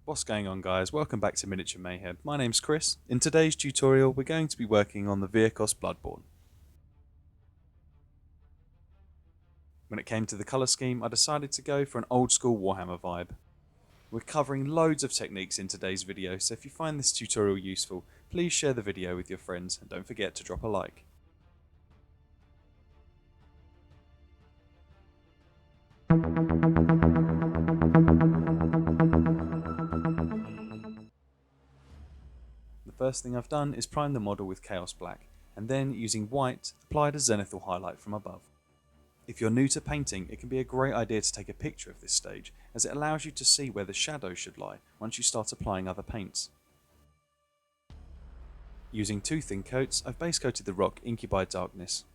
What's going on, guys? Welcome back to Miniature Mayhem. My name's Chris. In today's tutorial we're going to be working on the Vyrkos Blood-Born. When it came to the colour scheme, I decided to go for an old school Warhammer vibe. We're covering loads of techniques in today's video, so if you find this tutorial useful, please share the video with your friends and don't forget to drop a like. The first thing I've done is prime the model with Chaos Black, and then using white, applied a zenithal highlight from above. If you're new to painting, it can be a great idea to take a picture of this stage, as it allows you to see where the shadows should lie once you start applying other paints. Using two thin coats, I've base coated the rock inky by darkness.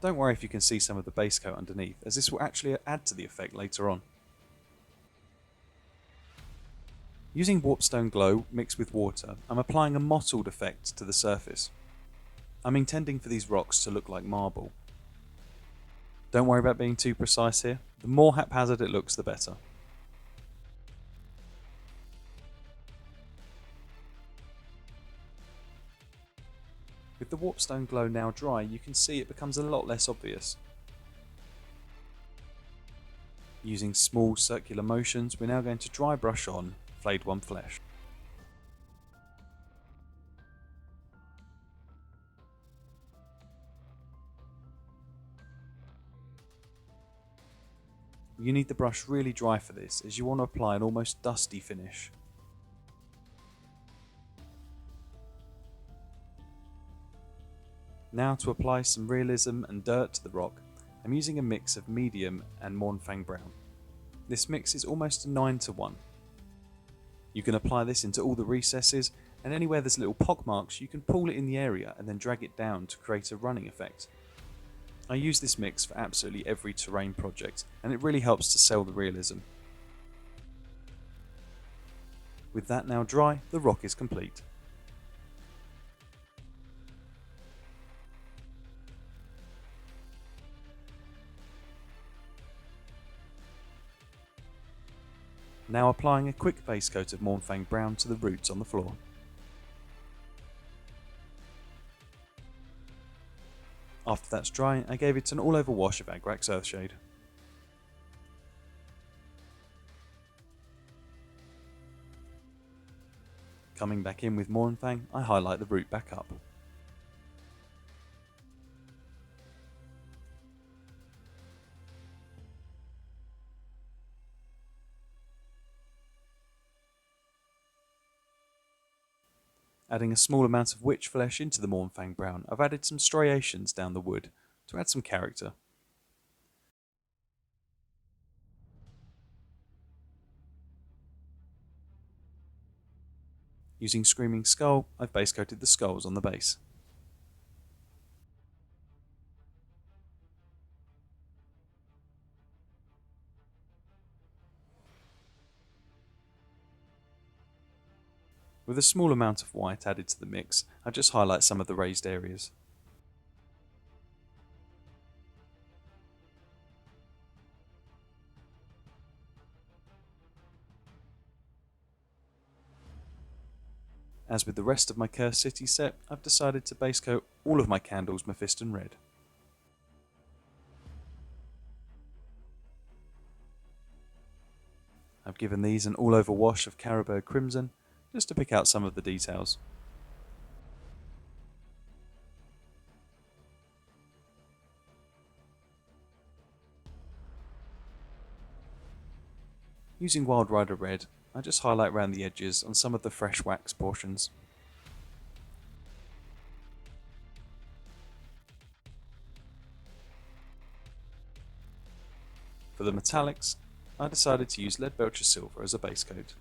Don't worry if you can see some of the base coat underneath, as this will actually add to the effect later on. Using WARPSTONE glow mixed with water, I'm applying a mottled effect to the surface. I'm intending for these rocks to look like marble. Don't worry about being too precise here, the more haphazard it looks the better. With the WARPSTONE glow now dry, you can see it becomes a lot less obvious. Using small circular motions, we're now going to dry brush on Flayed One Flesh. You need the brush really dry for this, as you want to apply an almost dusty finish. Now to apply some realism and dirt to the rock, I'm using a mix of medium and Mournfang brown. This mix is almost a 9:1. You can apply this into all the recesses, and anywhere there's little pockmarks you can pull it in the area and then drag it down to create a running effect. I use this mix for absolutely every terrain project, and it really helps to sell the realism. With that now dry, the rock is complete. Now applying a quick base coat of Mournfang brown to the roots on the floor. After that's dry, I gave it an all over wash of Agrax Earthshade. Coming back in with Mournfang, I highlight the root back up. Adding a small amount of witch flesh into the Mournfang brown, I've added some striations down the wood to add some character. Using Screaming Skull, I've base coated the skulls on the base. With a small amount of white added to the mix, I just highlight some of the raised areas. As with the rest of my Cursed City set, I've decided to base coat all of my candles MEPHISTON red. I've given these an all over wash of Caribou Crimson, just to pick out some of the details. Using Wild Rider Red, I just highlight around the edges on some of the fresh wax portions. For the metallics, I decided to use Leadbelcher Silver as a base coat.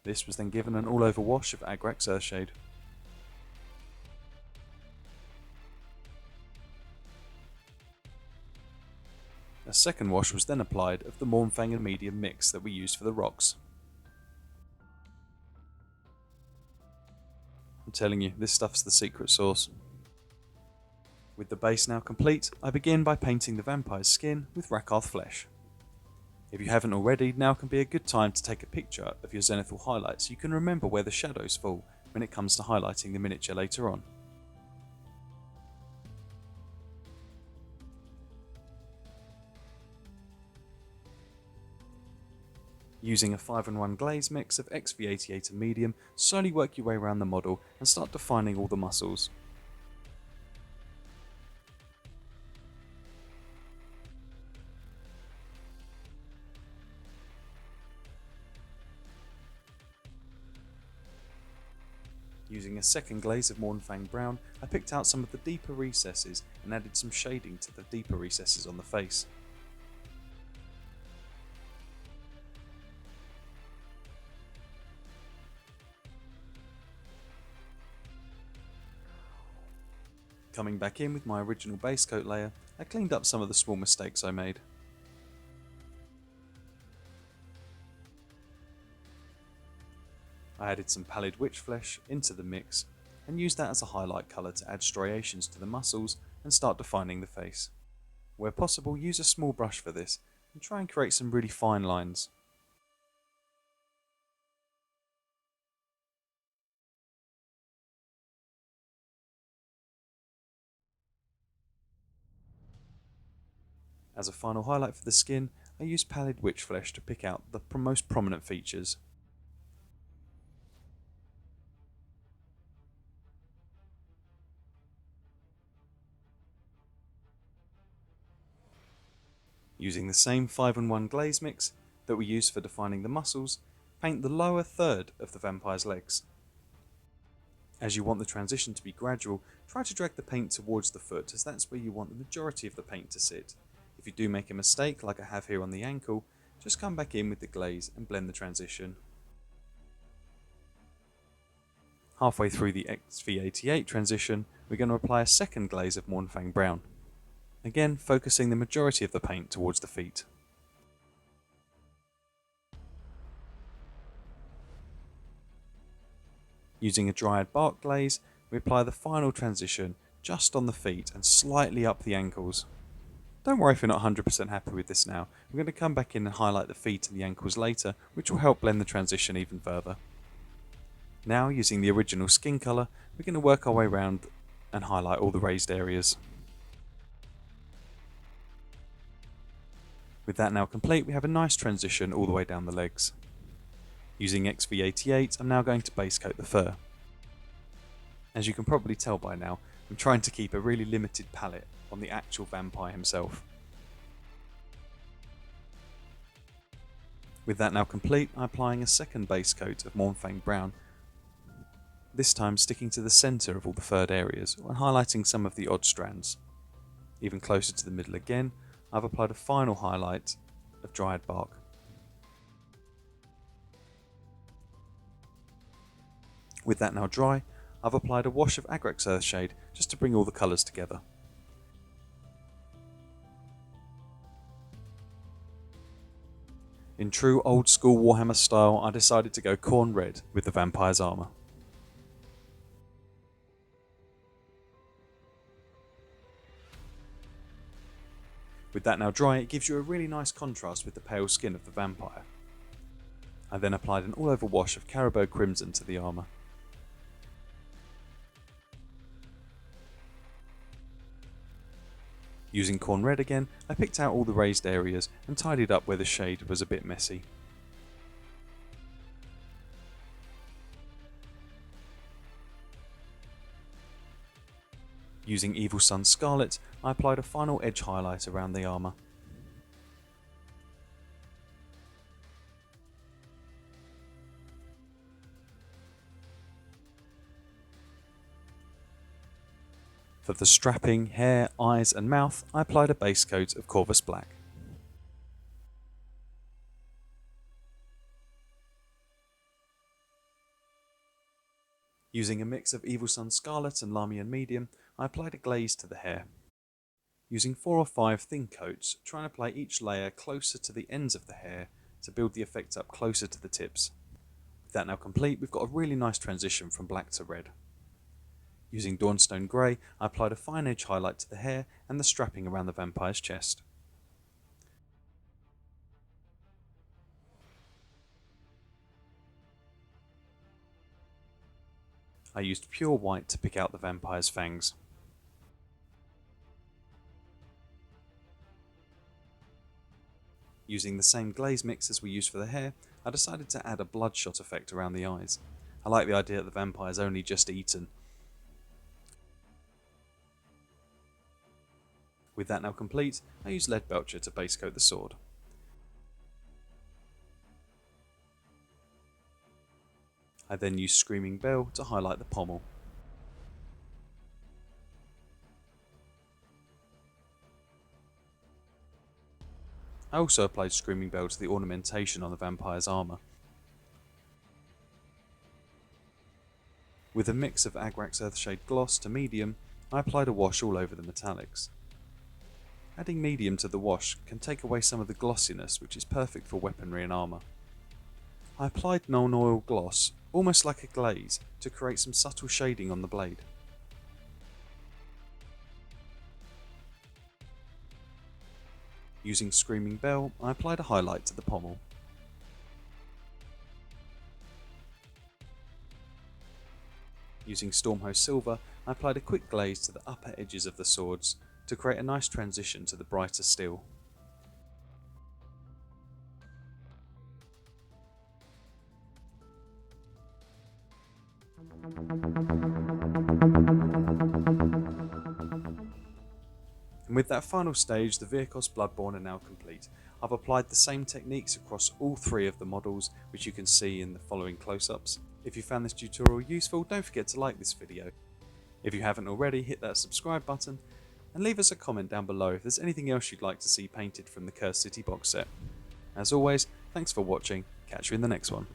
This was then given an all over wash of Agrax Earthshade. A second wash was then applied of the Mournfang and medium mix that we used for the rocks. I'm telling you, this stuff's the secret sauce. With the base now complete, I begin by painting the vampire's skin with Rakarth flesh. If you haven't already, now can be a good time to take a picture of your zenithal highlights so you can remember where the shadows fall when it comes to highlighting the miniature later on. Using a 5-in-1 glaze mix of XV88 and medium, slowly work your way around the model and start defining all the muscles. Using a second glaze of Mournfang Brown, I picked out some of the deeper recesses and added some shading to the deeper recesses on the face. Coming back in with my original base coat layer, I cleaned up some of the small mistakes I made. I added some pallid witch flesh into the mix and used that as a highlight colour to add striations to the muscles and start defining the face. Where possible, use a small brush for this and try and create some really fine lines. As a final highlight for the skin, I used pallid witch flesh to pick out the most prominent features. Using the same 5-in-1 glaze mix that we used for defining the muscles, paint the lower third of the vampire's legs. As you want the transition to be gradual, try to drag the paint towards the foot as that's where you want the majority of the paint to sit. If you do make a mistake like I have here on the ankle, just come back in with the glaze and blend the transition. Halfway through the XV88 transition, we're going to apply a second glaze of Mournfang Brown. Again, focusing the majority of the paint towards the feet. Using a DRYAD bark glaze, we apply the final transition just on the feet and slightly up the ankles. Don't worry if you're not 100% happy with this now. We're going to come back in and highlight the feet and the ankles later, which will help blend the transition even further. Now, using the original skin colour, we're going to work our way around and highlight all the raised areas. With that now complete, we have a nice transition all the way down the legs. Using XV88, I'm now going to base coat the fur. As you can probably tell by now, I'm trying to keep a really limited palette on the actual vampire himself. With that now complete, I'm applying a second base coat of Mournfang Brown, this time sticking to the centre of all the furred areas and highlighting some of the odd strands. Even closer to the middle again, I've applied a final highlight of DRYAD bark. With that now dry, I've applied a wash of Agrax Earthshade just to bring all the colours together. In true old school Warhammer style, I decided to go corn red with the vampire's armour. With that now dry, it gives you a really nice contrast with the pale skin of the vampire. I then applied an all-over wash of Caribou Crimson to the armour. Using corn red again, I picked out all the raised areas and tidied up where the shade was a bit messy. Using Evil Sun Scarlet, I applied a final edge highlight around the armour. For the strapping, hair, eyes and mouth, I applied a base coat of Corvus Black. Using a mix of Evil Sun Scarlet and Lamian Medium, I applied a glaze to the hair. Using 4 or 5 thin coats, try and apply each layer closer to the ends of the hair to build the effect up closer to the tips. With that now complete, we've got a really nice transition from black to red. Using Dawnstone Grey, I applied a fine edge highlight to the hair and the strapping around the vampire's chest. I used pure white to pick out the vampire's fangs. Using the same glaze mix as we used for the hair, I decided to add a bloodshot effect around the eyes. I like the idea that the vampire's only just eaten. With that now complete, I used Lead Belcher to base coat the sword. I then used Screaming Bell to highlight the pommel. I also applied Screaming Bell to the ornamentation on the vampire's armour. With a mix of Agrax Earthshade Gloss to medium, I applied a wash all over the metallics. Adding medium to the wash can take away some of the glossiness, which is perfect for weaponry and armour. I applied non-oil gloss, almost like a glaze, to create some subtle shading on the blade. Using Screaming Bell, I applied a highlight to the pommel. Using Stormhost Silver, I applied a quick glaze to the upper edges of the swords to create a nice transition to the brighter steel. And with that final stage, the Vyrkos Blood-Born are now complete. I've applied the same techniques across all three of the models, which you can see in the following close-ups. If you found this tutorial useful, don't forget to like this video. If you haven't already, hit that subscribe button, and leave us a comment down below if there's anything else you'd like to see painted from the Cursed City box set. As always, thanks for watching, catch you in the next one.